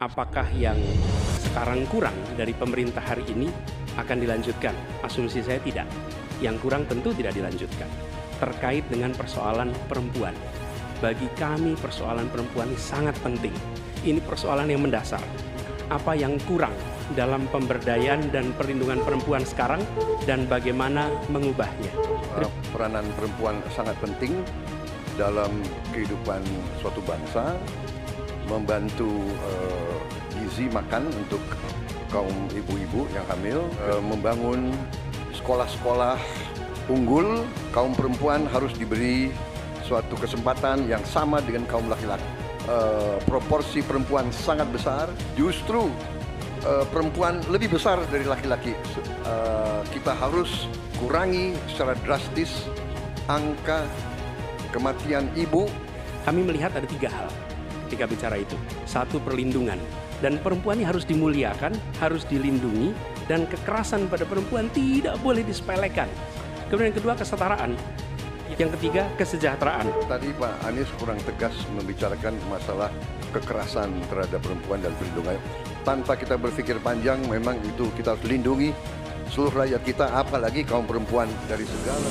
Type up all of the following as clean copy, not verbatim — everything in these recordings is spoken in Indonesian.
apakah yang sekarang kurang dari pemerintah hari ini akan dilanjutkan? Asumsi saya tidak. Yang kurang tentu tidak dilanjutkan. Terkait dengan persoalan perempuan. Bagi kami persoalan perempuan ini sangat penting. Ini persoalan yang mendasar. Apa yang kurang dalam pemberdayaan dan perlindungan perempuan sekarang dan bagaimana mengubahnya? Peranan perempuan sangat penting dalam kehidupan suatu bangsa, membantu gizi makan untuk kaum ibu-ibu yang hamil, membangun sekolah-sekolah unggul. Kaum perempuan harus diberi suatu kesempatan yang sama dengan kaum laki-laki. Proporsi perempuan sangat besar, justru perempuan lebih besar dari laki-laki. Kita harus kurangi secara drastis angka kematian ibu. Kami melihat ada 3 hal ketika bicara itu. 1, perlindungan. Dan perempuan ini harus dimuliakan, harus dilindungi, dan kekerasan pada perempuan tidak boleh disepelekan. Kemudian yang kedua, kesetaraan. Yang ketiga, kesejahteraan. Tadi Pak Anies kurang tegas membicarakan masalah kekerasan terhadap perempuan dan perlindungan. Tanpa kita berpikir panjang, memang itu kita harus lindungi seluruh rakyat kita, apalagi kaum perempuan dari segala.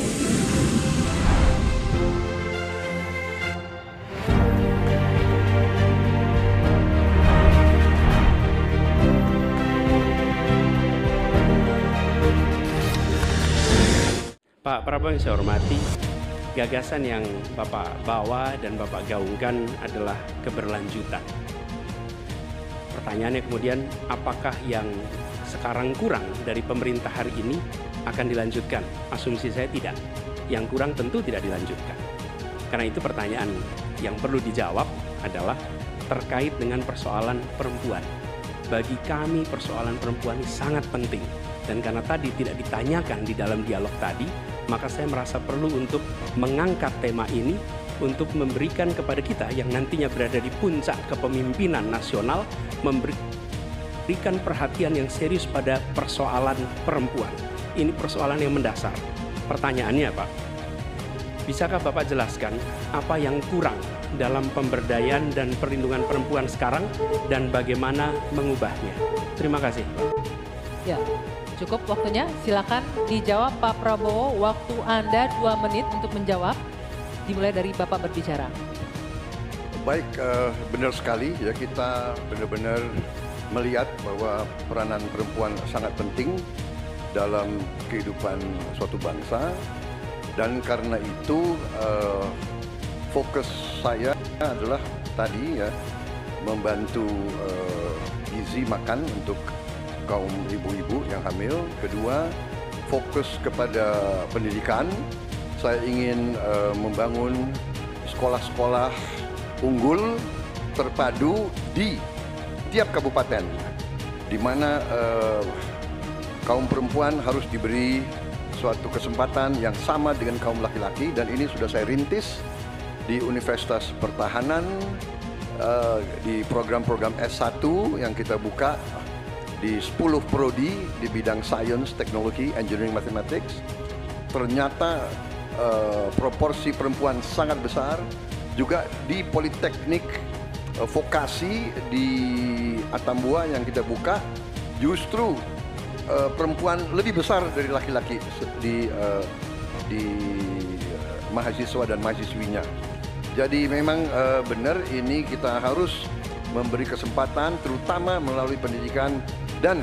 Pak Prabowo yang saya hormati, gagasan yang Bapak bawa dan Bapak gaungkan adalah keberlanjutan. Pertanyaannya kemudian, apakah yang sekarang kurang dari pemerintah hari ini akan dilanjutkan? Asumsi saya tidak. Yang kurang tentu tidak dilanjutkan. Karena itu pertanyaan yang perlu dijawab adalah terkait dengan persoalan perempuan. Bagi kami persoalan perempuan ini sangat penting. Dan karena tadi tidak ditanyakan di dalam dialog tadi, maka saya merasa perlu untuk mengangkat tema ini untuk memberikan kepada kita yang nantinya berada di puncak kepemimpinan nasional, memberikan perhatian yang serius pada persoalan perempuan. Ini persoalan yang mendasar. Pertanyaannya, Pak, bisakah Bapak jelaskan apa yang kurang dalam pemberdayaan dan perlindungan perempuan sekarang dan bagaimana mengubahnya? Terima kasih, Pak. Ya. Cukup waktunya, silakan dijawab Pak Prabowo. Waktu Anda 2 menit untuk menjawab. Dimulai dari Bapak berbicara. Baik, benar sekali ya, kita benar-benar melihat bahwa peranan perempuan sangat penting dalam kehidupan suatu bangsa. Dan karena itu fokus saya adalah tadi ya, membantu gizi makan untuk kaum ibu-ibu yang hamil. Kedua, fokus kepada pendidikan. Saya ingin membangun sekolah-sekolah unggul terpadu di tiap kabupaten, di mana kaum perempuan harus diberi suatu kesempatan yang sama dengan kaum laki-laki. Dan ini sudah saya rintis di Universitas Pertahanan, di program-program S1 yang kita buka di 10 prodi di bidang Science, Teknologi, Engineering, Mathematics. Ternyata proporsi perempuan sangat besar. Juga di Politeknik Vokasi di Atambua yang kita buka, justru perempuan lebih besar dari laki-laki di mahasiswa dan mahasiswinya. Jadi memang benar ini kita harus memberi kesempatan, terutama melalui pendidikan dan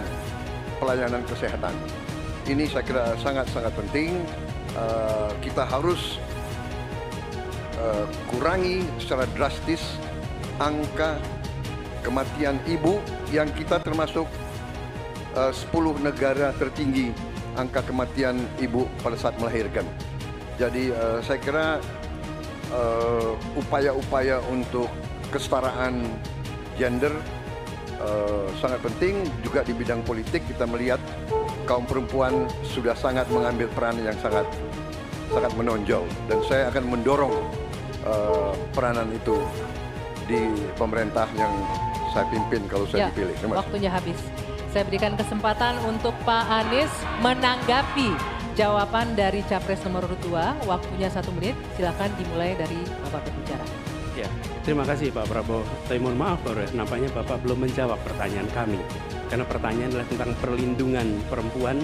pelayanan kesehatan. Ini saya kira sangat-sangat penting. Kita harus kurangi secara drastis angka kematian ibu yang kita termasuk 10 negara tertinggi angka kematian ibu pada saat melahirkan. Jadi saya kira upaya-upaya untuk kesetaraan gender sangat penting. Juga di bidang politik kita melihat kaum perempuan sudah sangat mengambil peran yang sangat menonjol, dan saya akan mendorong peranan itu di pemerintah yang saya pimpin kalau saya dipilih. Waktunya habis. Saya berikan kesempatan untuk Pak Anies menanggapi jawaban dari Capres nomor 2. Waktunya 1 menit. Silakan dimulai dari Bapak berbicara. Ya. Terima kasih Pak Prabowo. Tapi mohon maaf Lore, nampaknya Bapak belum menjawab pertanyaan kami. Karena pertanyaan adalah tentang perlindungan perempuan,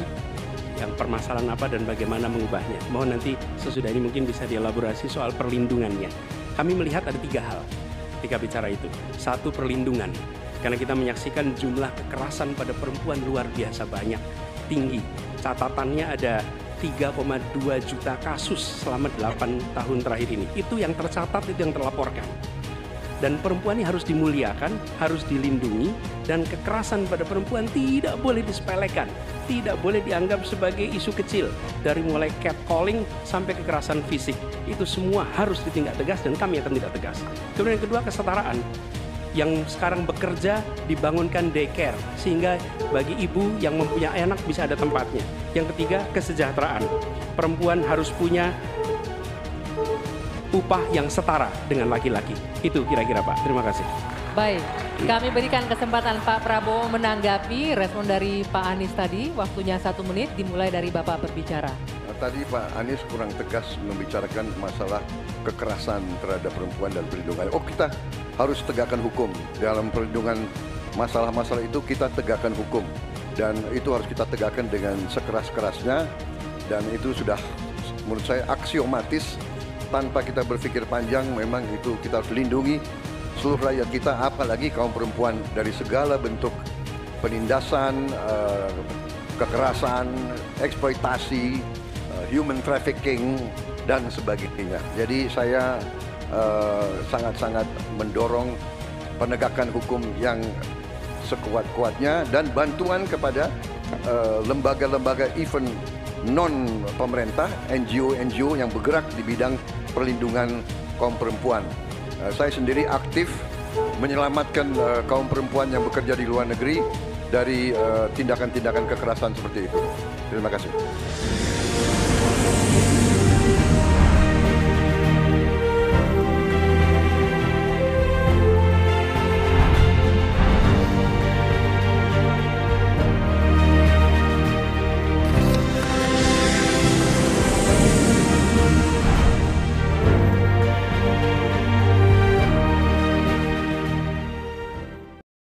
yang permasalahan apa dan bagaimana mengubahnya. Mohon nanti sesudah ini mungkin bisa dielaborasi soal perlindungannya. Kami melihat ada 3 hal ketika bicara itu. 1, perlindungan. Karena kita menyaksikan jumlah kekerasan pada perempuan luar biasa banyak, tinggi. Catatannya ada 3,2 juta kasus selama 8 tahun terakhir ini. Itu yang tercatat, itu yang terlaporkan. Dan perempuan ini harus dimuliakan, harus dilindungi, dan kekerasan pada perempuan tidak boleh disepelekan, tidak boleh dianggap sebagai isu kecil. Dari mulai catcalling sampai kekerasan fisik, itu semua harus ditindak tegas dan kami akan tindak tegas. Kemudian yang kedua, kesetaraan. Yang sekarang bekerja dibangunkan daycare, sehingga bagi ibu yang mempunyai anak bisa ada tempatnya. Yang ketiga, kesejahteraan. Perempuan harus punya upah yang setara dengan laki-laki. Itu kira-kira Pak. Terima kasih. Baik, kami berikan kesempatan Pak Prabowo menanggapi respon dari Pak Anies tadi. Waktunya 1 menit, dimulai dari Bapak berbicara. Tadi Pak Anies kurang tegas membicarakan masalah kekerasan terhadap perempuan dan perlindungan. Oh, kita harus tegakkan hukum. Dalam perlindungan masalah-masalah itu kita tegakkan hukum. Dan itu harus kita tegakkan dengan sekeras-kerasnya. Dan itu sudah menurut saya aksiomatis. Tanpa kita berpikir panjang, memang itu kita harus lindungi seluruh rakyat kita, apalagi kaum perempuan dari segala bentuk penindasan, kekerasan, eksploitasi, human trafficking, dan sebagainya. Jadi saya sangat-sangat mendorong penegakan hukum yang sekuat-kuatnya dan bantuan kepada lembaga-lembaga event non-pemerintah, NGO-NGO yang bergerak di bidang perlindungan kaum perempuan. Saya sendiri aktif menyelamatkan kaum perempuan yang bekerja di luar negeri dari tindakan-tindakan kekerasan seperti itu. Terima kasih.